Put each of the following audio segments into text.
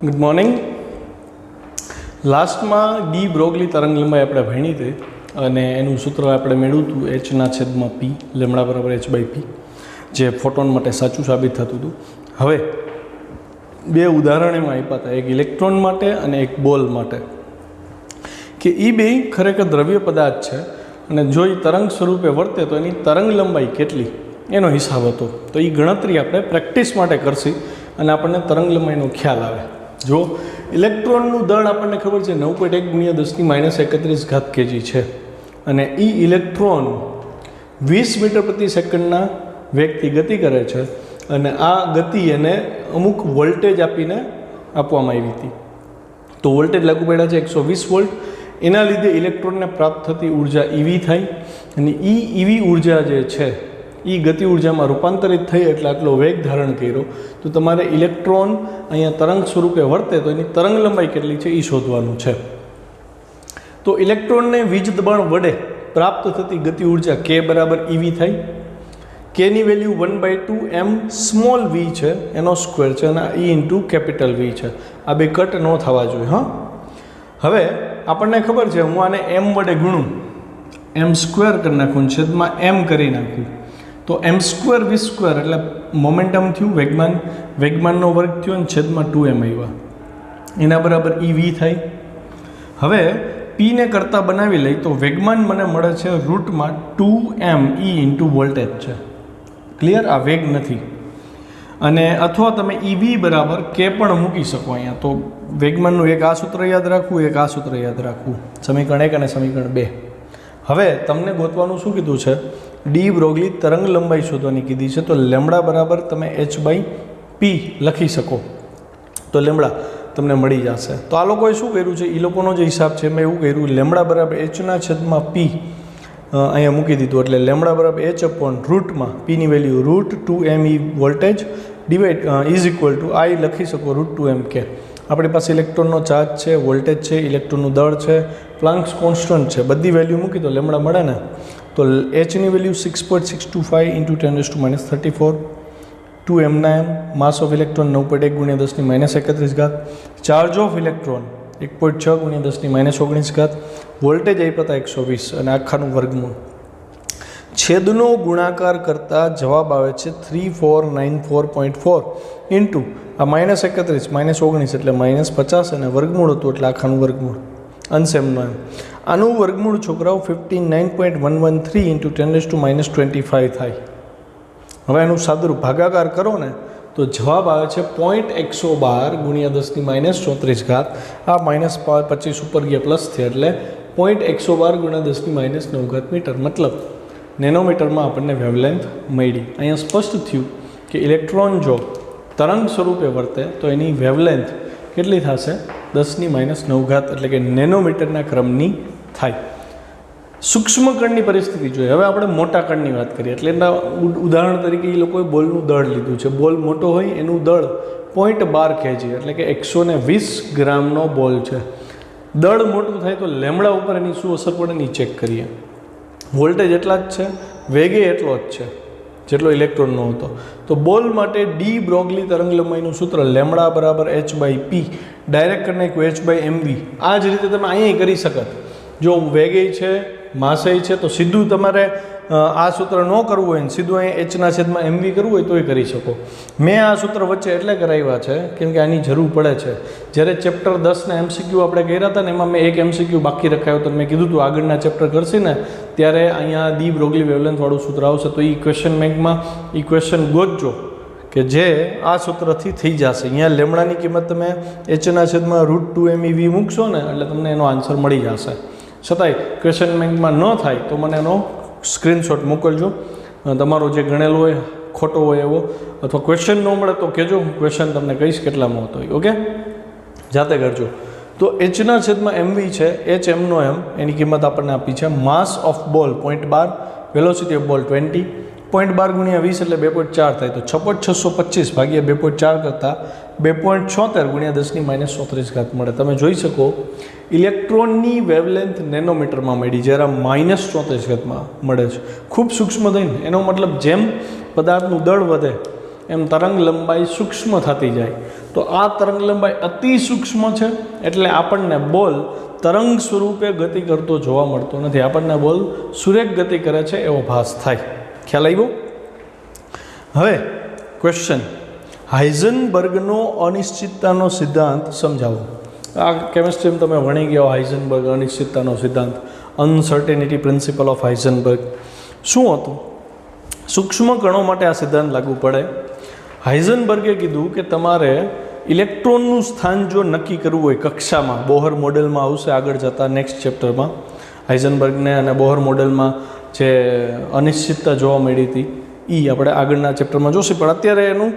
Good morning. લાસ્ટમાં de Broglie તરંગલંબાઈ આપણે ભણી હતી અને એનું સૂત્ર આપણે મેળવ્યું હતું એચના છેદમાં પી લેમડા બરાબર એચ બાય પી, જે ફોટોન માટે સાચું સાબિત થતું હતું. હવે બે ઉદાહરણ એમાં આપ્યા હતા, એક ઇલેક્ટ્રોન માટે અને એક બોલ માટે, કે એ બે ખરેખર દ્રવ્ય પદાર્થ છે અને જો એ તરંગ સ્વરૂપે વર્તે તો એની તરંગ લંબાઈ કેટલી એનો હિસાબ હતો. તો એ ગણતરી આપણે પ્રેક્ટિસ માટે કરશી અને આપણને તરંગ લંબાઈનો ખ્યાલ આવે. જો ઇલેક્ટ્રોનનું દળ આપણને ખબર છે 9.1 × 10⁻31 kg છે અને એ ઇલેક્ટ્રોન 20 મીટર પ્રતિ સેકન્ડના વેગથી ગતિ કરે છે અને આ ગતિ એને અમુક વોલ્ટેજ આપીને આપવામાં આવી હતી. તો વોલ્ટેજ લાગુ પડ્યા છે 120 વોલ્ટ. એના લીધે ઇલેક્ટ્રોનને પ્રાપ્ત થતી ઉર્જા ઈવી થાય અને એ ઈવી ઉર્જા જે છે એ ગતિ ઉર્જામાં રૂપાંતરિત થઈ એટલે આટલો વેગ ધારણ કર્યો. તો તમારે ઇલેક્ટ્રોન અહીંયા તરંગ સ્વરૂપે વર્તે તો એની તરંગ લંબાઈ કેટલી છે એ શોધવાનું છે. તો ઇલેક્ટ્રોનને વીજ દબાણ વડે પ્રાપ્ત થતી ગતિ ઉર્જા કે બરાબર ઈવી થાય. કેની વેલ્યુ 1/2 m સ્મોલ વી છે, એનો સ્ક્વેર છે અને ઈ ઇન્ટુ કેપિટલ વી છે. આ બે કટ ન થવા જોઈએ. હા, હવે આપણને ખબર છે, હું આને એમ વડે ગુણું, એમ સ્ક્વેર કરી નાખું, છેદમાં એમ કરી નાખું તો m² v² એટલે મોમેન્ટમ થયું, વેગમાનનો વર્ગ થયો અને છેદમાં 2m આવ્યા, એના બરાબર EV થાય. હવે પીને કરતાં બનાવી લઈ તો વેગમાન મને મળે છે રૂટમાં 2m e ઇન્ટુ વોલ્ટેજ છે. ક્લિયર? આ વેગ નથી. અને અથવા તમે EV બરાબર કે પણ મૂકી શકો અહીંયા. તો વેગમાનનું એક આ સૂત્ર યાદ રાખવું, એક આ સૂત્ર યાદ રાખવું, સમીકરણ 1 અને સમીકરણ 2. હવે તમને ગોતવાનું શું કીધું છે? ડી બ્રોગલી તરંગ લંબાઈ શોધવાની કીધી છે. તો લેમડા બરાબર તમે h/p લખી શકો તો લેમડા તમને મળી જશે. તો આ લોકોએ શું કર્યું છે, એ લોકોનો જે હિસાબ છે મેં એવું કર્યું, લેમડા બરાબર hના છેદમાં p અહીંયા મૂકી દીધું એટલે લેમડા બરાબર h/ રૂટમાં પીની value √2m e voltage divide is equal to I લખી શકો √2m કે. આપણી પાસે ઇલેક્ટ્રોનનો ચાર્જ છે, વોલ્ટેજ છે, ઇલેક્ટ્રોનનું દળ છે, પ્લાન્ક્સ કોન્સ્ટન્ટ છે, બધી વેલ્યુ મૂકી તો લેમડા મળે ને. તો એચની વેલ્યુ 6.625 × 10⁻34, 2m ના m, mass of electron 9.1 × 10⁻31, charge of electron 1.6 × 10⁻19, voltage આપ્યા હતા 120 અને આખાનું વર્ગમૂળ. છેદનો ગુણાકાર કરતાં જવાબ આવે છે 3494.4 ઇન્ટુ આ -31 -19 એટલે -50 અને વર્ગમૂળ હતું એટલે આખાનું વર્ગમૂળ અનસેમનો એમ. આનું વર્ગમૂળ છોકરાઓ 59.113 × 10⁻25 થાય. હવે એનું સાદુરૂપ ભાગાકાર કરો ને તો જવાબ આવે છે 0.112 × 10⁻34. આ -25 ઉપર ગયા પ્લસ થયા એટલે 0.112 × 10⁻9 મીટર, મતલબ નેનોમીટરમાં આપણને વેવલેન્થ મળી. અહીંયા સ્પષ્ટ થયું કે ઇલેક્ટ્રોન જો તરંગ સ્વરૂપે વર્તે તો એની વેવલેન્થ કેટલી થશે? 10⁻9 એટલે કે નેનોમીટરના ક્રમની થાય. સૂક્ષ્મ કણની પરિસ્થિતિ જોઈએ. હવે આપણે મોટા કણની વાત કરીએ એટલે એના ઉદાહરણ તરીકે એ લોકોએ બોલનું દળ લીધું છે. બોલ મોટો હોય એનું દળ 0.12 kg એટલે કે 120 ગ્રામનો બોલ છે. દળ મોટું થાય તો લેમડા ઉપર એની શું અસર પડે એ ચેક કરીએ. વોલ્ટેજ એટલા જ છે, વેગે એટલો જ છે જેટલો ઇલેક્ટ્રોનનો હતો. તો બોલ માટે ડી બ્રોગલી તરંગ લંબાઈનું સૂત્ર લેમડા બરાબર h/p ડાયરેક્ટ કરી નાખ્યું h/mv. આ જ રીતે તમે અહીંયા કરી શકત. જો વેગે છે, માસે છે તો સીધું તમારે આ સૂત્ર ન કરવું હોય ને સીધું અહીંયા hના છેદમાં mv કરવું હોય તોય કરી શકો. મેં આ સૂત્ર વચ્ચે એટલે કરાવ્યા છે કેમ કે આની જરૂર પડે છે. જ્યારે ચેપ્ટર 10ના MCQ આપણે કર્યા હતા ને એમાં મેં એક MCQ બાકી રખાયો તો મેં કીધું હતું આગળના ચેપ્ટર કરશે ને ત્યારે અહીંયા ડી બ્રોગલી વેવલેન્થવાળું સૂત્ર આવશે તો એ ક્વેશ્ચન બેંકમાં એ ક્વેશ્ચન ગોતજો કે જે આ સૂત્રથી થઈ જશે. અહીંયા લેમડાની કિંમત તમે hના છેદમાં √2m ev મૂકશો ને એટલે તમને એનો આન્સર મળી જશે. છતાંય ક્વેશ્ચન બેંકમાં ન થાય તો મને એનો સ્ક્રીનશોટ મોકલજો. તમારો જે ગણેલો હોય ખોટો હોય એવો, અથવા ક્વેશ્ચન ન મળે તો કહેજો, હું ક્વેશ્ચન તમને કહીશ કેટલામાં હોતો હોય. ઓકે, જાતે કરજો. તો hના છેદમાં mv છે, h mનો m એની કિંમત આપણને આપી છે. માસ ઓફ બોલ 0.12, વેલોસિટી ઓફ બોલ 20, 0.12 × 20 એટલે 2.4 થાય. તો 6.625 ભાગ્યા 2.4 કરતાં 2.76 × 10⁻34 મળે. તમે જોઈ શકો ઇલેક્ટ્રોનની વેવલેન્થ નેનોમીટરમાં મળી, જ્યારે -34 મળે છે. ખૂબ સૂક્ષ્મ થઈને એનો મતલબ જેમ પદાર્થનું દળ વધે એમ તરંગ લંબાઈ સૂક્ષ્મ થતી જાય. તો તો આ તરંગ લંબાઈ અતિ સૂક્ષ્મ છે, એટલે આપણને બોલ તરંગ સ્વરૂપે ગતિ કરતો જોવા મળતો નથી. આપણને બોલ સુરેખ ગતિ કરે છે એવો ભાસ થાય. ખ્યાલ આવ્યો? હવે ક્વેશ્ચન, હાઇઝનબર્ગનો અનિશ્ચિતતાનો સિદ્ધાંત સમજાવો. આ કેમિસ્ટ્રીમાં તમે ભણી ગયા હાઇઝનબર્ગ અનિશ્ચિતતાનો સિદ્ધાંત, અનસર્ટેનિટી પ્રિન્સિપલ ઓફ હાઇઝનબર્ગ. શું હતું? સૂક્ષ્મ કણો માટે આ સિદ્ધાંત લાગુ પડે. હાઇઝનબર્ગે કીધું કે તમારે ઇલેક્ટ્રોનનું સ્થાન જો નક્કી કરવું હોય કક્ષામાં, બોહર મોડેલમાં આવશે આગળ જતાં નેક્સ્ટ ચેપ્ટરમાં, હાઇઝનબર્ગને અને બોહર મોડેલમાં જે અનિશ્ચિતતા જોવા મળી હતી એ આપણે આગળના ચેપ્ટરમાં જોશે. પણ અત્યારે એનું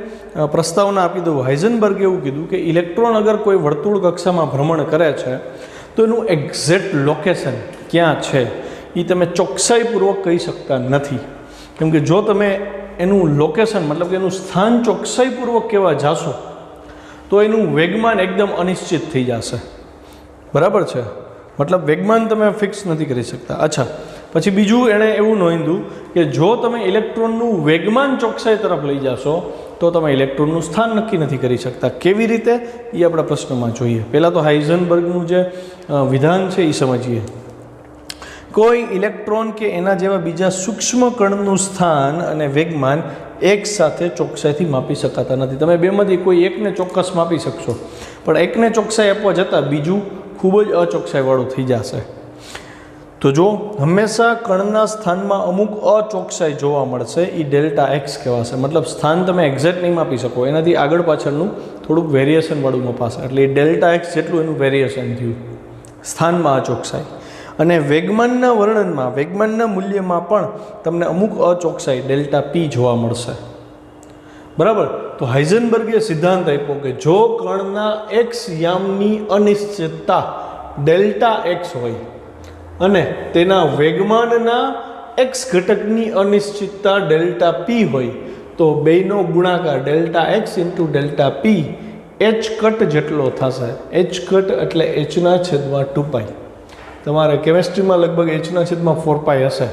પ્રસ્તાવના આપી દઉં. હાઇઝનબર્ગે એવું કીધું કે ઇલેક્ટ્રોન અગર કોઈ વર્તુળ કક્ષામાં ભ્રમણ કરે છે તો એનું એક્ઝેક્ટ લોકેશન ક્યાં છે એ તમે ચોકસાઈપૂર્વક કહી શકતા નથી. કેમ કે જો તમે એનું લોકેશન મતલબ કે એનું સ્થાન ચોકસાઈપૂર્વક કહેવા જાશો તો એનું વેગમાન એકદમ અનિશ્ચિત થઈ જશે. બરાબર છે? મતલબ વેગમાન તમે ફિક્સ નથી કરી શકતા. અચ્છા, પછી બીજું એણે એવું નોંધ્યું કે જો તમે ઇલેક્ટ્રોનનું વેગમાન ચોકસાઈ તરફ લઈ જશો તો તમે ઇલેક્ટ્રોનનું સ્થાન નક્કી નથી કરી શકતા. કેવી રીતે એ આપણા પ્રશ્નમાં જોઈએ. પહેલાં તો હાઇઝનબર્ગનું જે વિધાન છે એ સમજીએ. કોઈ ઇલેક્ટ્રોન કે એના જેવા બીજા સૂક્ષ્મ કણનું સ્થાન અને વેગમાન એક સાથે ચોકસાઈથી માપી શકાતા નથી. તમે બેમાંથી કોઈ એકને ચોક્કસ માપી શકશો, પણ એકને ચોકસાઈ આપવા જતાં બીજું ખૂબ જ અચોકસાઈવાળું થઈ જશે. તો જો હંમેશા કણના સ્થાનમાં અમુક અચોકસાઈ જોવા મળશે, એ ડેલ્ટા એક્સ કહેવાશે. મતલબ સ્થાન તમે એક્ઝેક્ટ નહીં માપી શકો, એનાથી આગળ પાછળનું થોડુંક વેરિએશનવાળું મપાશે. એટલે એ ડેલ્ટા એક્સ જેટલું એનું વેરિએશન થયું સ્થાનમાં અચોકસાઈ. અને વેગમાનના વર્ણનમાં, વેગમાનના મૂલ્યમાં પણ તમને અમુક અચોકસાઈ ડેલ્ટા પી જોવા મળશે. બરાબર? તો હાઇઝનબર્ગે સિદ્ધાંત આપ્યો કે જો કણના એક્સ યામની અનિશ્ચિતતા ડેલ્ટા એક્સ હોય અને તેના વેગમાનના એક્સ ઘટકની અનિશ્ચિતતા ડેલ્ટા પી હોય તો બેનો ગુણાકાર delta X into delta P H cut જેટલો થશે. એચ કટ એટલે એચના છેદમાં 2π. તમારે કેમેસ્ટ્રીમાં લગભગ એચના છેદમાં 4π હશે.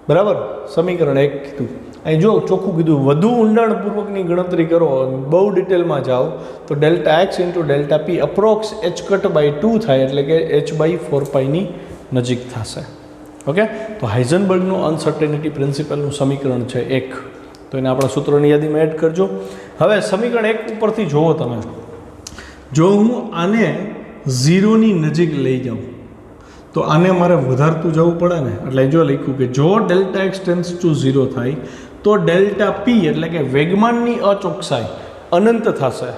બરાબર? સમીકરણ 1 કીધું. અહીં જો ચોખ્ખું કીધું. વધુ ઊંડાણપૂર્વકની ગણતરી કરો, બહુ ડિટેલમાં જાઓ તો delta X into delta P approx H cut by 2 થાય, એટલે કે એચ બાય 4πની નજીક થશે. ઓકે? તો હાઇઝનબર્ગનું અનસર્ટેનિટી પ્રિન્સિપલનું સમીકરણ છે 1. તો એને આપણા સૂત્રોની યાદીમાં એડ કરજો. હવે સમીકરણ 1 ઉપરથી જુઓ તમે. જો હું આને 0ની નજીક લઈ જાઉં તો આને મારે વધારતું જવું પડે ને. એટલે જો લખ્યું કે જો ડેલ્ટા એક્સ ટેન્સ ટુ 0 થાય તો ડેલ્ટા પી એટલે કે વેગમાનની અચોકસાઈ અનંત થશે.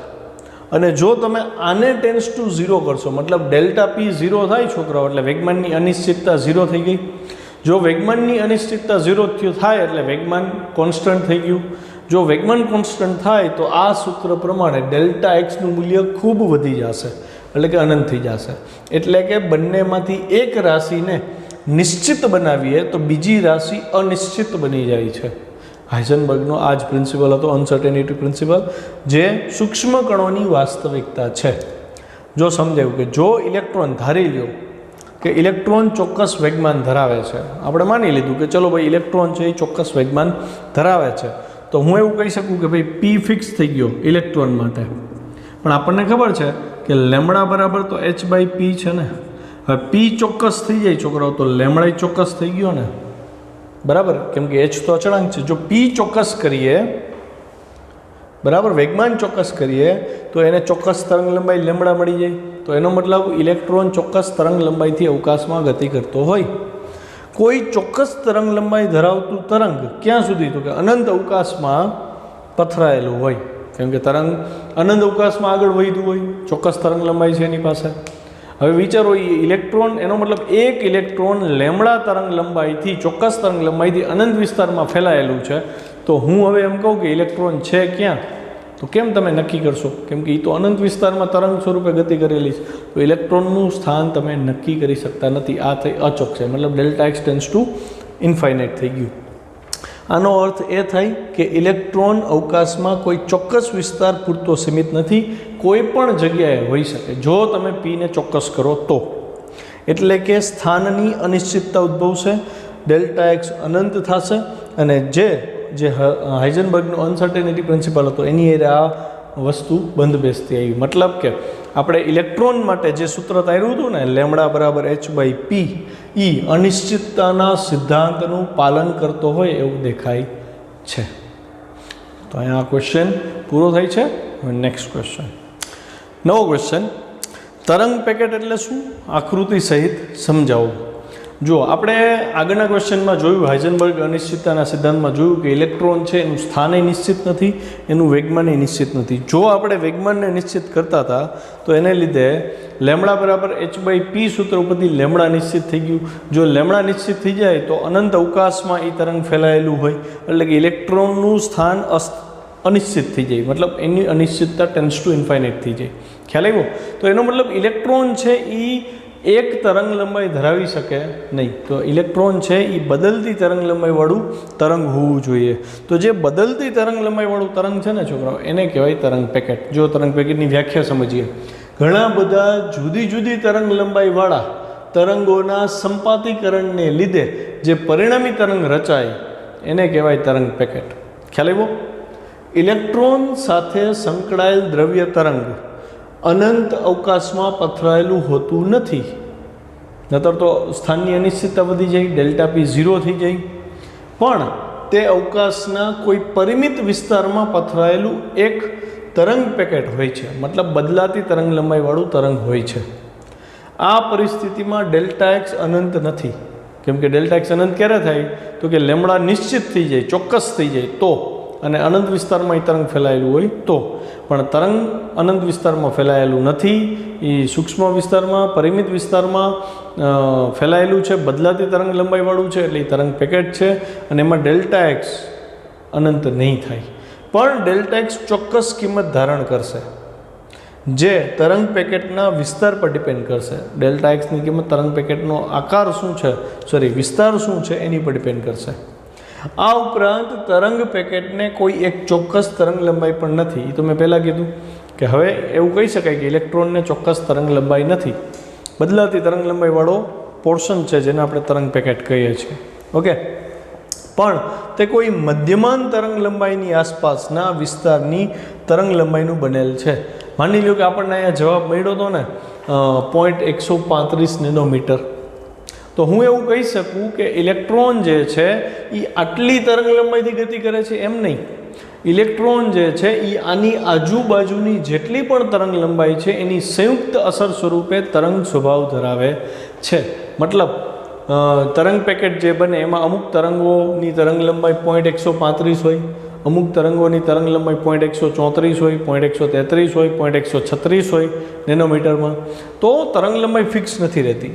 અને જો તમે આને ટેન્સ ટુ 0 કરશો, મતલબ ડેલ્ટા પી 0 થાય છોકરાઓ, એટલે વેગમાનની અનિશ્ચિતતા 0 થઈ ગઈ. જો વેગમાનની અનિશ્ચિતતા 0 થાય એટલે વેગમાન કોન્સ્ટન્ટ થઈ ગયું. જો વેગમાન કોન્સ્ટન્ટ થાય તો આ સૂત્ર પ્રમાણે ડેલ્ટા એક્સનું મૂલ્ય ખૂબ વધી જશે, એટલે કે અનંત થઈ જશે. એટલે કે બંનેમાંથી એક રાશિને નિશ્ચિત બનાવીએ તો બીજી રાશિ અનિશ્ચિત બની જાય છે. હાઇઝનબર્ગનો આ જ પ્રિન્સિપલ હતો, અનસર્ટેનિટી પ્રિન્સિપલ, જે સૂક્ષ્મ કણોની વાસ્તવિકતા છે. જો સમજાયું કે જો ઇલેક્ટ્રોન ધારી લ્યો કે ઇલેક્ટ્રોન ચોક્કસ વેગમાન ધરાવે છે, આપણે માની લીધું કે ચલો ભાઈ ઇલેક્ટ્રોન છે એ ચોક્કસ વેગમાન ધરાવે છે, તો હું એવું કહી શકું કે ભાઈ પી ફિક્સ થઈ ગયો ઇલેક્ટ્રોન માટે. પણ આપણને ખબર છે કે લેમડા બરાબર તો એચ બાય પી છે ને. હવે પી ચોક્કસ થઈ જાય છોકરાઓ તો લેમડા ચોક્કસ થઈ ગયો ને. બરાબર? કેમ કે એચ તો અચળાંક છે. જો પી ચોક્કસ કરીએ, બરાબર, વેગમાન ચોક્કસ કરીએ તો એને ચોક્કસ તરંગ લંબાઈ લેમડા મળી જાય. તો એનો મતલબ ઇલેક્ટ્રોન ચોક્કસ તરંગ લંબાઈથી અવકાશમાં ગતિ કરતો હોય. કોઈ ચોક્કસ તરંગ લંબાઈ ધરાવતું તરંગ ક્યાં સુધી? તો કે અનંત અવકાશમાં પથરાયેલું હોય. કેમ કે તરંગ અનંત અવકાશમાં આગળ વધ્યું હોય, ચોક્કસ તરંગ લંબાઈ છે એની પાસે. હવે વિચારો, એ ઇલેક્ટ્રોન, એનો મતલબ એક ઇલેક્ટ્રોન લેમડા તરંગ લંબાઈથી, ચોક્કસ તરંગ લંબાઈથી અનંત વિસ્તારમાં ફેલાયેલું છે. તો હું હવે એમ કહું કે ઇલેક્ટ્રોન છે ક્યાં, તો કેમ તમે નક્કી કરશો? કેમ કે એ તો અનંત વિસ્તારમાં તરંગ સ્વરૂપે ગતિ કરેલી છે. તો ઇલેક્ટ્રોનનું સ્થાન તમે નક્કી કરી શકતા નથી. આ થઈ અચોકસાઈ, મતલબ delta x tense two infinite થઈ ગયું. આનો અર્થ એ થાય કે ઇલેક્ટ્રોન અવકાશમાં કોઈ ચોક્કસ વિસ્તાર પૂરતો સીમિત નથી, કોઈ પણ જગ્યાએ હોઈ શકે જો તમે પીને ચોક્કસ કરો તો. એટલે કે સ્થાનની અનિશ્ચિતતા ઉદ્ભવશે, ડેલ્ટા એક્સ અનંત થશે, અને જે હાઇઝનબર્ગનો અનસર્ટેનિટી પ્રિન્સિપલ હતો એની આ વસ્તુ બંધ બેસતી આવી. મતલબ કે આપણે ઇલેક્ટ્રોન માટે જે સૂત્ર તાર્યું હતું ને લેમડા બરાબર h/p એ અનિશ્ચિતતાના સિદ્ધાંતનું પાલન કરતો હોય એવું દેખાય છે. તો અહીંયા આ ક્વેશ્ચન પૂરો થાય છે. નેક્સ્ટ ક્વેશ્ચન, નવો ક્વેશ્ચન, તરંગ પેકેટ એટલે શું? આકૃતિ સહિત સમજાવો. જો આપણે આગળના ક્વેશ્ચનમાં જોયું, હાઇઝનબર્ગ અનિશ્ચિતતાના સિદ્ધાંતમાં જોયું કે ઇલેક્ટ્રોન છે એનું સ્થાન નિશ્ચિત નથી, એનું વેગમાન નિશ્ચિત નથી. જો આપણે વેગમાનને નિશ્ચિત કરતા હતા તો એને લીધે લેમડા બરાબર h/p સૂત્ર ઉપરથી લેમડા નિશ્ચિત થઈ ગયું. જો લેમડા નિશ્ચિત થઈ જાય તો અનંત અવકાશમાં એ તરંગ ફેલાયેલું હોય, એટલે કે ઇલેક્ટ્રોનનું સ્થાન અનિશ્ચિત થઈ જાય, મતલબ એની અનિશ્ચિતતા ટેન્ડ્સ ટુ ઇન્ફાઇનાઇટ થઈ જાય. ખ્યાલ આવ્યો? તો એનો મતલબ ઇલેક્ટ્રોન છે એ એક તરંગ લંબાઈ ધરાવી શકે નહીં. તો ઇલેક્ટ્રોન છે એ બદલતી તરંગ લંબાઈવાળું તરંગ હોવું જોઈએ. તો જે બદલતી તરંગ લંબાઈવાળું તરંગ છે ને છોકરાઓ, એને કહેવાય તરંગ પેકેટ. જો તરંગ પેકેટની વ્યાખ્યા સમજીએ, ઘણા બધા જુદી જુદી તરંગ લંબાઈવાળા તરંગોના સંપાતીકરણને લીધે જે પરિણામી તરંગ રચાય એને કહેવાય તરંગ પેકેટ. ખ્યાલ આવ્યો? ઇલેક્ટ્રોન સાથે સંકળાયેલ દ્રવ્ય તરંગ અનંત અવકાશમાં પથરાયેલું હોતું નથી, નતર તો સ્થાનની અનિશ્ચિતતા વધી જાય, ડેલ્ટા પી 0 થઈ જાય. પણ તે અવકાશના કોઈ પરિમિત વિસ્તારમાં પથરાયેલું એક તરંગ પેકેટ હોય છે, મતલબ બદલાતી તરંગ લંબાઈવાળું તરંગ હોય છે. આ પરિસ્થિતિમાં ડેલ્ટા એક્સ અનંત નથી, કેમ કે ડેલ્ટા એક્સ અનંત ક્યારે થાય? તો કે લેમડા નિશ્ચિત થઈ જાય, ચોક્કસ થઈ જાય તો, અને અનંત વિસ્તારમાં એ તરંગ ફેલાયેલું હોય તો. પણ તરંગ અનંત વિસ્તારમાં ફેલાયેલું નથી, એ સૂક્ષ્મ વિસ્તારમાં, પરિમિત વિસ્તારમાં ફેલાયેલું છે, બદલાતી તરંગ લંબાઈવાળું છે, એટલે એ તરંગ પેકેટ છે. અને એમાં ડેલ્ટા એક્સ અનંત નહીં થાય, પણ ડેલ્ટા એક્સ ચોક્કસ કિંમત ધારણ કરશે, જે તરંગ પેકેટના વિસ્તાર પર ડિપેન્ડ કરશે. ડેલ્ટા એક્સની કિંમત તરંગ પેકેટનો આકાર શું છે, વિસ્તાર શું છે એની પર ડિપેન્ડ કરશે. આ ઉપરાંત તરંગ પેકેટને કોઈ એક ચોક્કસ તરંગ લંબાઈ પણ નથી. એ તો મેં પહેલાં કીધું કે હવે એવું કહી શકાય કે ઇલેક્ટ્રોનને ચોક્કસ તરંગ લંબાઈ નથી, બદલાતી તરંગ લંબાઈવાળો પોર્શન છે જેને આપણે તરંગ પેકેટ કહીએ છીએ. ઓકે, પણ તે કોઈ મધ્યમાન તરંગ લંબાઈની આસપાસના વિસ્તારની તરંગ લંબાઈનું બનેલ છે. માની લો કે આપણને અહીંયા જવાબ મળ્યો હતો ને 0.135 નેનોમીટર, તો હું એવું કહી શકું કે ઇલેક્ટ્રોન જે છે એ આટલી તરંગ લંબાઈથી ગતિ કરે છે એમ નહીં. ઇલેક્ટ્રોન જે છે એ આની આજુબાજુની જેટલી પણ તરંગ લંબાઈ છે એની સંયુક્ત અસર સ્વરૂપે તરંગ સ્વભાવ ધરાવે છે. મતલબ તરંગ પેકેટ જે બને એમાં અમુક તરંગોની તરંગ લંબાઈ 0.135 હોય, અમુક તરંગોની તરંગ લંબાઈ 0.134 હોય, 0.133 હોય, 0.136 હોય નેનોમીટરમાં. તો તરંગ લંબાઈ ફિક્સ નથી રહેતી,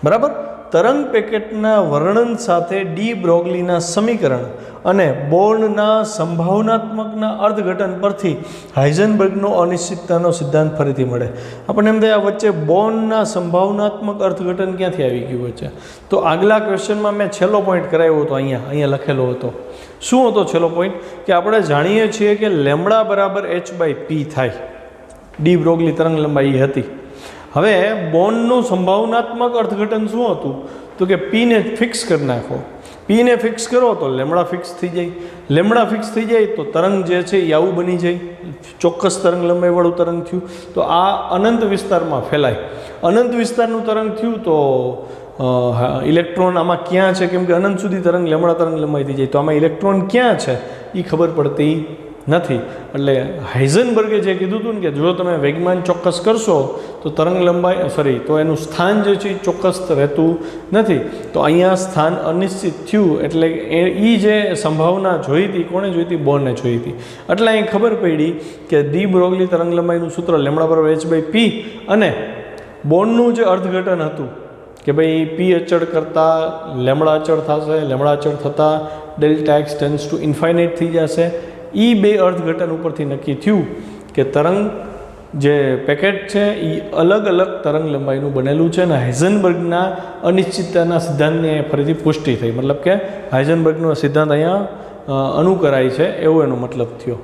બરાબર. તરંગ પેકેટના વર્ણન સાથે ડી બ્રોગલીના સમીકરણ અને બોર્નના સંભાવનાત્મકના અર્થઘટન પરથી હાઇઝનબર્ગનો અનિશ્ચિતતાનો સિદ્ધાંત ફરીથી મળે. આપણને એમ થાય આ વચ્ચે બોર્નના સંભાવનાત્મક અર્થઘટન ક્યાંથી આવી ગયું વચ્ચે? તો આગલા ક્વેશ્ચનમાં મેં છેલ્લો પોઈન્ટ કરાવ્યો હતો, અહીંયા લખેલો હતો. શું હતો છેલ્લો પોઈન્ટ? કે આપણે જાણીએ છીએ કે લેમડા બરાબર h/p થાય, ડી બ્રોગલી તરંગ લંબાઈ હતી. હવે બોર્નનું સંભાવનાત્મક અર્થઘટન શું હતું? તો કે પીને ફિક્સ કરી નાખો. પીને ફિક્સ કરો તો લેમડા ફિક્સ થઈ જાય. લેમડા ફિક્સ થઈ જાય તો તરંગ જે છે એ આવું બની જાય, ચોક્કસ તરંગ લંબાઈવાળું તરંગ થયું. તો આ અનંત વિસ્તારમાં ફેલાય. અનંત વિસ્તારનું તરંગ થયું તો ઇલેક્ટ્રોન આમાં ક્યાં છે? કેમ કે અનંત સુધી તરંગ લેમડા તરંગ લંબાઈ થઈ જાય, તો આમાં ઇલેક્ટ્રોન ક્યાં છે એ ખબર પડતી નથી. એટલે હાઇઝનબર્ગે જે કીધું હતું ને કે જો તમે વેગમાન ચોક્કસ કરશો તો તરંગ લંબાઈ તો એનું સ્થાન જે છે એ ચોક્કસ રહેતું નથી. તો અહીંયા સ્થાન અનિશ્ચિત થયું, એટલે એ જે સંભાવના જોઈ હતી, કોણે જોઈ હતી? બોર્ને જોઈ હતી. એટલે અહીં ખબર પડી કે ડી બ્રોગલી તરંગ લંબાઈનું સૂત્ર લેમડા બરાબર h/p અને બોર્નનું જે અર્થઘટન હતું કે ભાઈ પી અચળ કરતાં લેમડા અચળ થશે, લેમડા અચળ થતાં delta x tends to infinite થઈ જશે. એ બે અર્થઘટન ઉપરથી નક્કી થયું કે તરંગ જે પેકેટ છે એ અલગ અલગ તરંગ લંબાઈનું બનેલું છે. અને હાઇઝનબર્ગના અનિશ્ચિતતાના સિદ્ધાંતની ફરીથી પુષ્ટિ થઈ, મતલબ કે હાઇઝનબર્ગનો સિદ્ધાંત અહીંયા અનુકરાય છે એવો એનો મતલબ થયો.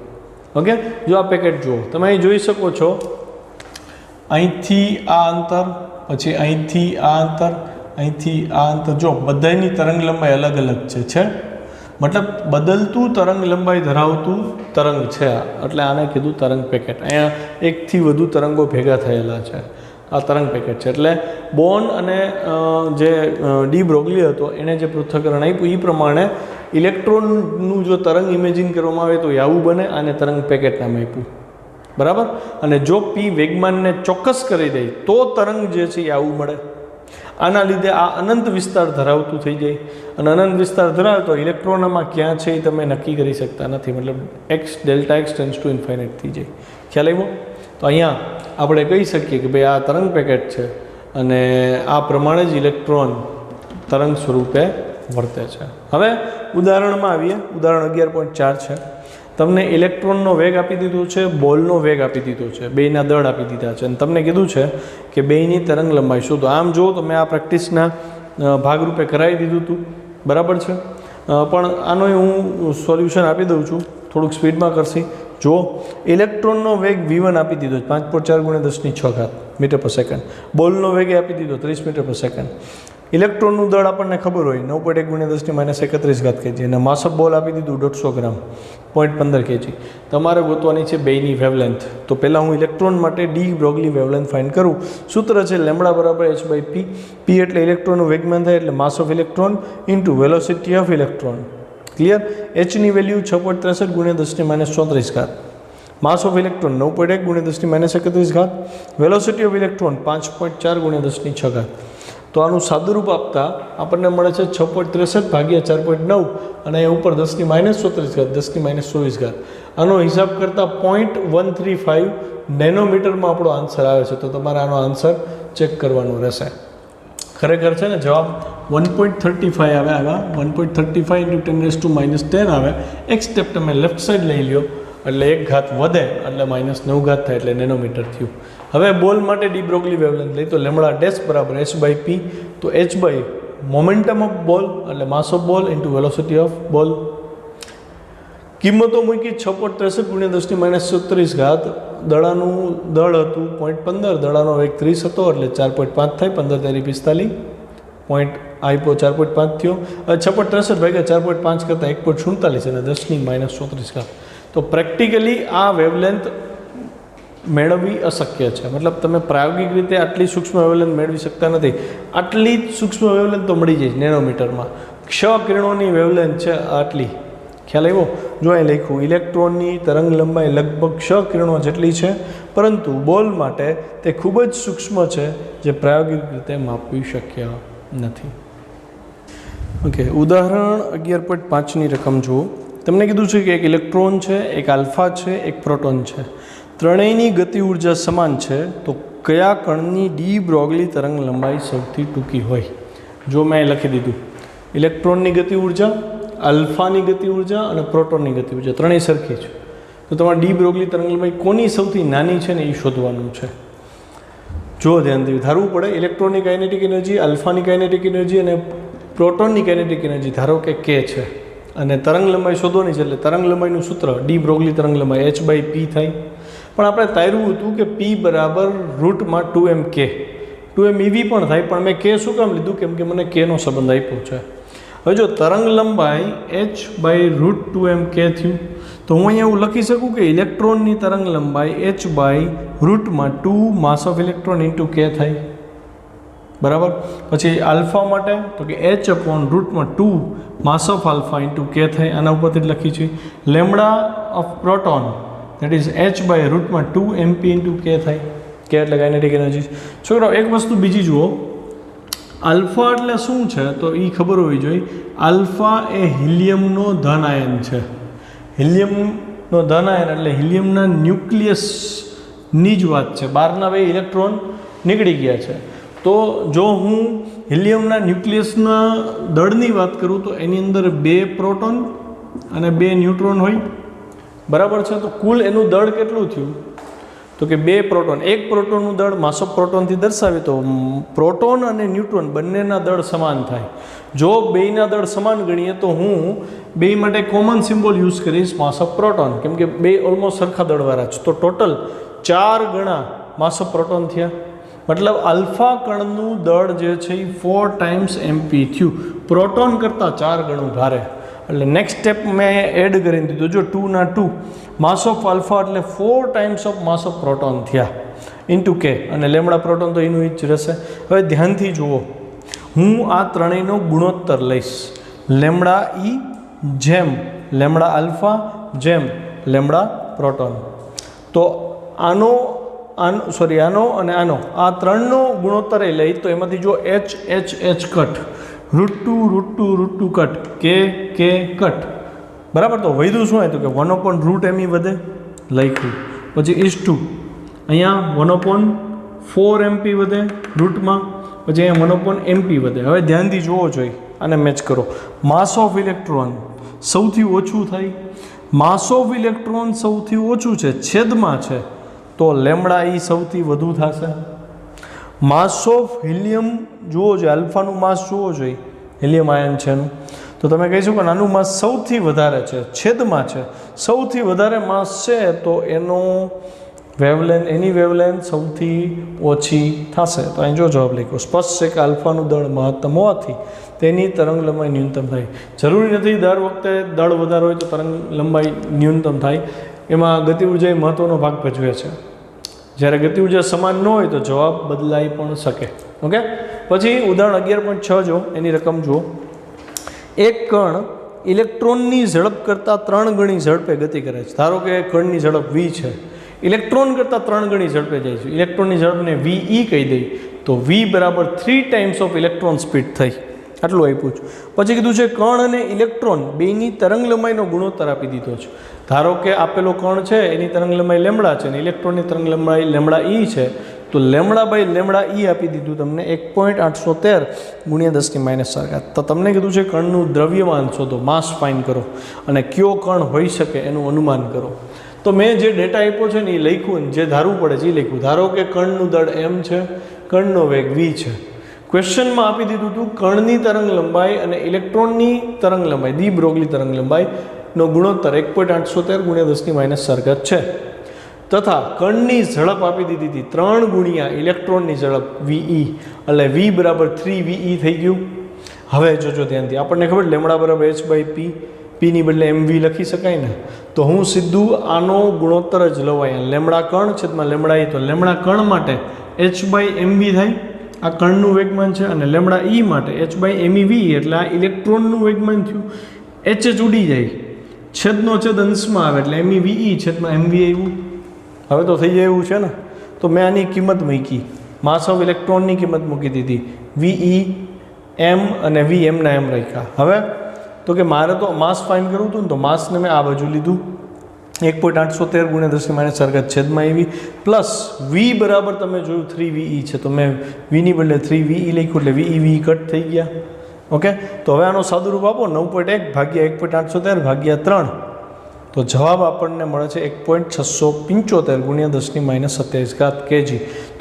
ઓકે, જો આ પેકેટ જુઓ, તમે અહીં જોઈ શકો છો, અહીંથી આ અંતર, પછી અહીંથી આ અંતર, અહીંથી આ અંતર, જો બધાની તરંગ લંબાઈ અલગ અલગ છે. મતલબ બદલતું તરંગ લંબાઈ ધરાવતું તરંગ છે આ, એટલે આને કીધું તરંગ પેકેટ. અહીંયા એકથી વધુ તરંગો ભેગા થયેલા છે, આ તરંગ પેકેટ છે. એટલે બોર્ન અને જે ડી બ્રોગલી હતો એણે જે પૃથ્થકરણ આપ્યું એ પ્રમાણે ઇલેક્ટ્રોનનું જો તરંગ ઇમેજિન કરવામાં આવે તો એ આવું બને, આને તરંગ પેકેટ નામ આપ્યું. બરાબર. અને જો પી વેગમાનને ચોક્કસ કરી દે તો તરંગ જે છે એ આવું મળે. આના લીધે આ અનંત વિસ્તાર ધરાવતું થઈ જાય, અને અનંત વિસ્તાર ધરાવે તો ઇલેક્ટ્રોનમાં ક્યાં છે એ તમે નક્કી કરી શકતા નથી. મતલબ x delta x tends to infinite થઈ જાય. ખ્યાલ આવ્યો? તો અહીંયા આપણે કહી શકીએ કે ભાઈ આ તરંગ પેકેટ છે અને આ પ્રમાણે જ ઇલેક્ટ્રોન તરંગ સ્વરૂપે વર્તે છે. હવે ઉદાહરણમાં આવીએ. ઉદાહરણ 11.4 છે. તમને ઇલેક્ટ્રોનનો વેગ આપી દીધો છે, બોલનો વેગ આપી દીધો છે, બેયના દળ આપી દીધા છે, અને તમને કીધું છે કે બેયની તરંગ લંબાઈ શોધો. આમ જો તો મેં આ પ્રેક્ટિસના ભાગરૂપે કરાવી દીધું હતું, બરાબર છે. પણ આનો હું સોલ્યુશન આપી દઉં છું, થોડુંક સ્પીડમાં કરશી. જો ઇલેક્ટ્રોનનો વેગ v1 આપી દીધો 5.4 × 10⁶ મીટર પર સેકન્ડ. બોલનો વેગ આપી દીધો 30 મીટર પર સેકન્ડ. ઇલેક્ટ્રોનનું દળ આપણને ખબર હોય 9.1 × 10⁻31 kg, અને માસ ઓફ બોલ આપી દીધું 150 ગ્રામ 0.15 kg. તમારે ગોતવાની છે બેયની વેવલેન્થ. તો પહેલાં હું ઇલેક્ટ્રોન માટે ડી બ્રોગલી વેવલેન્થ ફાઇન્ડ કરું. સૂત્ર છે λ = h/p. p એટલે ઇલેક્ટ્રોનનું વેગમાન થાય, એટલે mass of electron into velocity of electron. Clear? hની value 6.63 × 10⁻34. Mass of electron 9.1 × 10⁻31. Velocity of electron 5.4 × 10⁶. તો આનું સાદુરૂપ આપતા આપણને મળે છે 6.63 / 4.9, અને એ ઉપર 10⁻34 10⁻24. આનો હિસાબ કરતાં 0.135 નેનોમીટરમાં આપણો આન્સર આવે છે. તો તમારે આનો આન્સર ચેક કરવાનો રહેશે. ખરેખર છે ને જવાબ 1.35 આવે. આવા 1.35 × 10⁻10 આવે. એક સ્ટેપ તમે લેફ્ટ સાઈડ લઈ લો એટલે 1 ઘાત વધે એટલે -9 ઘાત થાય, એટલે નેનોમીટર થયું. હવે બોલ માટે ડી બ્રોગલી વેવલેન્થ લઈ તો λ' = h/p. તો h બાય મોમેન્ટમ ઓફ બોલ એટલે માસ ઓફ બોલ ઇન્ટુ વેલોસિટી ઓફ બોલ. કિંમતો મૂકી 6.63 × 10⁻34. દડાનું દળ હતું 0.15, દડાનો વેગ 30 હતો એટલે 4.5 થાય. 15 × 45 પોઈન્ટ આપ્યો 4.5 થયો. હવે 6.63 / 4.5 કરતાં 1.47 અને 10⁻34. તો પ્રેક્ટિકલી આ વેવલેન્થ મેળવવી અશક્ય છે. મતલબ તમે પ્રાયોગિક રીતે આટલી સૂક્ષ્મ વેવલેન્થ મેળવી શકતા નથી. આટલી સૂક્ષ્મ વેવલેન્થ તો મળી જાય નેનોમીટરમાં. ક્ષ કિરણોની વેવલેન્થ છે આટલી. ખ્યાલ આવ્યો? જો અહીં લખ્યું ઇલેક્ટ્રોનની તરંગ લંબાઈ લગભગ ક્ષ કિરણો જેટલી છે, પરંતુ બોલ માટે તે ખૂબ જ સૂક્ષ્મ છે, જે પ્રાયોગિક રીતે માપવી શક્ય નથી. ઓકે, ઉદાહરણ 11.5ની રકમ જુઓ. તમને કીધું છે કે એક ઇલેક્ટ્રોન છે, એક આલ્ફા છે, એક પ્રોટોન છે. ત્રણેયની ગતિ ઉર્જા સમાન છે, તો કયા કણની ડી બ્રોગલી તરંગ લંબાઈ સૌથી ટૂંકી હોય? જો મેં લખી દીધું ઇલેક્ટ્રોનની ગતિ ઉર્જા, આલ્ફાની ગતિ ઉર્જા અને પ્રોટોનની ગતિ ઉર્જા ત્રણેય સરખી છે. તો તમારે ડી બ્રોગલી તરંગ લંબાઈ કોની સૌથી નાની છે ને એ શોધવાનું છે. જો ધ્યાનથી ધારવું પડે ઇલેક્ટ્રોનની કાઇનેટિક એનર્જી, આલ્ફાની કાઇનેટિક એનર્જી અને પ્રોટોનની કાઇનેટિક એનર્જી ધારો કે કે છે, અને તરંગ લંબાઈ શોધવાની છે. એટલે તરંગ લંબાઈનું સૂત્ર ડી બ્રોગલી તરંગ લંબાઈ h/p થાય. પણ આપણે તાર્યું હતું કે p = √2mk. 2m ev પણ થાય, પણ મેં k શું કામ લીધું? કેમ કે મને k નો સંબંધ આપ્યો છે. હવે જો તરંગ લંબાઈ h/√2mk થયું, તો હું અહીંયા એવું લખી શકું કે ઇલેક્ટ્રોનની તરંગ લંબાઈ h/√2 mass of electron into k થાય. બરાબર. પછી આલ્ફા માટે તો કે h/√2 mass of alpha into k થાય. આના ઉપરથી જ લખી છે. λ of proton that is h/√2 mp into k થાય. કે એટલે કાઇનેટિક એનર્જી. છોકરાઓ એક વસ્તુ બીજી જુઓ, આલ્ફા એટલે શું છે તો એ ખબર હોવી જોઈએ. આલ્ફા એ હિલિયમનો ધન આયન છે. હિલિયમનો ધન આયન એટલે હિલિયમના ન્યુક્લિયસની જ વાત છે. બહારના બે ઇલેક્ટ્રોન નીકળી ગયા છે. તો જો હું હિલિયમના ન્યુક્લિયસના દળની વાત કરું તો એની અંદર 2 પ્રોટોન અને 2 ન્યુટ્રોન હોય. બરાબર છે. તો કુલ એનું દળ કેટલું થયું? તો કે 2 પ્રોટોન. એક પ્રોટોનનું દળ માસ ઓફ પ્રોટોનથી દર્શાવે તો પ્રોટોન અને ન્યુટ્રોન બંનેના દળ સમાન થાય. જો બેયના દળ સમાન ગણીએ તો હું બેય માટે કોમન સિમ્બોલ યુઝ કરીશ માસ ઓફ પ્રોટોન, કેમ કે બે ઓલમોસ્ટ સરખા દળવાળા છે. તો ટોટલ 4 ગણા માસ ઓફ પ્રોટોન થયા. મતલબ આલ્ફા કણનું દળ જે છે એ 4 ટાઈમ્સ mp થયું. પ્રોટોન કરતાં 4 ગણું ભારે. એટલે નેક્સ્ટ સ્ટેપ મેં એડ કરીને દીધું. જો 2 ના 2 માસ ઓફ આલ્ફા એટલે 4 times of mass of proton થયા ઇન્ટુ કે, અને લેમડા પ્રોટોન તો એનું જ રહેશે. હવે ધ્યાનથી જુઓ, હું આ ત્રણેયનો ગુણોત્તર લઈશ. લેમડા ઈ જેમ લેમડા આલ્ફા જેમ લેમડા પ્રોટોન. તો આનો આનો અને આનો આ ત્રણનો ગુણોત્તર એ લઈ તો એમાંથી જો એચ કટ, √2 કટ, કે કટ, બરાબર. તો વધ્યું શું હતું કે 1/√me વધે લખ્યું. પછી ઈસ ટુ અહીંયા 1/4 MP વધે રૂટમાં, પછી અહીંયા 1/MP વધે. હવે ધ્યાનથી જોવો જોઈએ, આને મેચ કરો. માસ ઓફ ઇલેક્ટ્રોન સૌથી ઓછું થાય, માસ ઓફ ઇલેક્ટ્રોન સૌથી ઓછું છે, છેદમાં છે, તો લેમડા ઈ સૌથી વધુ થશે. માસ ઓફ હિલિયમ જુઓ જોઈએ, આલ્ફાનું માસ જુઓ જોઈએ, હિલિયમ આયન છે એનું, તો તમે કહી શકો આનું માસ સૌથી વધારે છે, છેદમાં છે, સૌથી વધારે માસ છે, તો એની વેવલેન્થ સૌથી ઓછી થશે. તો અહીં જો જવાબ લખ્યો. સ્પષ્ટ છે કે આલ્ફાનું દળ મહત્તમ હોવાથી તેની તરંગ લંબાઈ ન્યૂનતમ થાય. જરૂરી નથી દર વખતે દળ વધારે હોય તો તરંગ લંબાઈ ન્યૂનતમ થાય. એમાં ગતિ ઉર્જા એ મહત્ત્વનો ભાગ ભજવે છે. જ્યારે ગતિ ઉર્જા સમાન ન હોય તો જવાબ બદલાઈ પણ શકે. ઓકે. પછી ઉદાહરણ 11.6 જો એની રકમ જુઓ. એક કણ ઇલેક્ટ્રોનની ઝડપ કરતાં 3 ગણી ઝડપે ગતિ કરે છે. ધારો કે કણની ઝડપ v છે, ઇલેક્ટ્રોન કરતાં 3 ગણી ઝડપે જાય છે. ઇલેક્ટ્રોનની ઝડપને VE કહી દઈ તો V બરાબર 3 ટાઈમ્સ ઓફ ઇલેક્ટ્રોન સ્પીડ થઈ. આટલું આપ્યું છે. પછી કીધું છે કણ અને ઇલેક્ટ્રોન બેની તરંગ લંબાઈનો ગુણોત્તર આપી દીધો છે. ધારો કે આપેલો કણ છે એની તરંગ લંબાઈ લેમડા છે અને ઇલેક્ટ્રોનની તરંગ લંબાઈ લેમડા ઈ છે, તો લેમડા બાય લેમડા ઈ આપી દીધું તમને 1.813 × 10⁻⁴. તો તમને કીધું છે કણનું દ્રવ્યમાન શોધો, માસ ફાઇન્ડ કરો, અને કયો કણ હોઈ શકે એનું અનુમાન કરો. તો મેં જે ડેટા આપ્યો છે ને એ લખ્યું, ને જે ધારવું પડે છે એ લખ્યું. ધારો કે કણનું દળ m છે, કણનો વેગ v છે. ક્વેશ્ચનમાં આપી દીધું હતું કણની તરંગ લંબાઈ અને ઇલેક્ટ્રોનની તરંગ લંબાઈ, ડી બ્રોગલી તરંગ લંબાઈનો ગુણોત્તર 1.813 × 10⁻⁴ છે. તથા કણની ઝડપ આપી દીધી હતી 3 ગુણ્યા ઇલેક્ટ્રોનની ઝડપ VE, એટલે V બરાબર 3VE થઈ ગયું. હવે જોજો ધ્યાનથી, આપણને ખબર લેમડા બરાબર h/p, પીની બદલે MV લખી શકાય ને, તો હું સીધું આનો ગુણોત્તર જ લઉં. અહીંયા લેમડા કણ છેદમાં લેમડા ઈ, તો લેમડા કણ માટે h/mv થાય, આ કણનું વેગમાન છે, અને લેમડા ઈ માટે h/mev એટલે આ ઇલેક્ટ્રોનનું વેગમાન થયું. h ઉડી જાય, છેદનો છેદ અંશમાં આવે એટલે MEVE છેદમાં MV આવ્યું. હવે તો થઈ જાય એવું છે ને. તો મેં આની કિંમત મૂકી, માસ ઓફ ઇલેક્ટ્રોનની કિંમત મૂકી દીધી, VE M અને V એમના એમ રાખ્યા. હવે તો કે મારે તો માસ ફાઇન્ડ કરવું હતું ને, તો માસને મેં આ બાજુ લીધું 1.813 × 10⁻⁴ છેદમાં એવી, પ્લસ V બરાબર તમે જોયું 3VE છે, તો મેં Vની બદલે 3VE લખ્યું એટલે VE કટ થઈ ગયા. ઓકે. તો હવે આનો સાદુરૂપ આપો 9.1 ભાગ્યા 1.813 ભાગ્યા 3, તો જવાબ આપણને મળે છે 1.675 × 10⁻27 kg.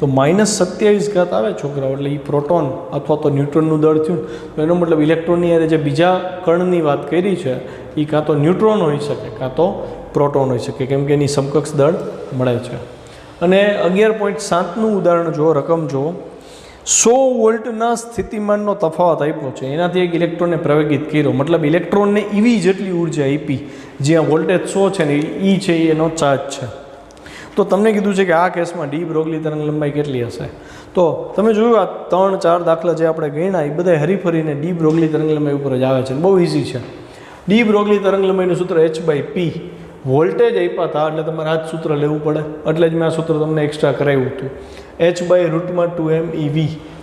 તો -27 આવે છોકરાઓ, એટલે એ પ્રોટોન અથવા તો ન્યુટ્રોનનું દળ થયું. તો એનો મતલબ ઇલેક્ટ્રોનની અરે જે બીજા કણની વાત કરી છે એ કાં તો ન્યુટ્રોન હોઈ શકે કાં તો પ્રોટોન હોઈ શકે, કેમ કે એની સમકક્ષ દળ મળે છે. અને 11.7નું ઉદાહરણ જુઓ, રકમ જુઓ. 100 વોલ્ટના સ્થિતિમાનનો તફાવત આપ્યો છે, એનાથી એક ઇલેક્ટ્રોનને પ્રવેગિત કર્યો, મતલબ ઇલેક્ટ્રોનને ઈવી જેટલી ઉર્જા આપી, જ્યાં વોલ્ટેજ 100 છે ને ઈ છે એનો ચાર્જ છે. તો તમને કીધું છે કે આ કેસમાં ડી બ્રોગલી તરંગ લંબાઈ કેટલી હશે. તો તમે જોયું આ 3-4 દાખલા જે આપણે ગણ્યા એ બધા હરીફરીને ડી બ્રોગલી તરંગ લંબાઈ ઉપર જ આવે છે. બહુ ઇઝી છે. ડી બ્રોગલી તરંગ લંબાઈનું સૂત્ર h/p, વોલ્ટેજ આપ્યા હતા એટલે તમારે આ જ સૂત્ર લેવું પડે, એટલે જ મેં આ સૂત્ર તમને એક્સ્ટ્રા કરાવ્યું હતું, h/√2mev.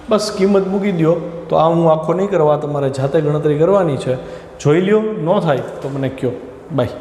બસ કિંમત મૂકી દો. તો આ હું આખો નહીં કરવા, તમારે જાતે ગણતરી કરવાની છે. જોઈ લ્યો, ન થાય તો મને કહો. બાય.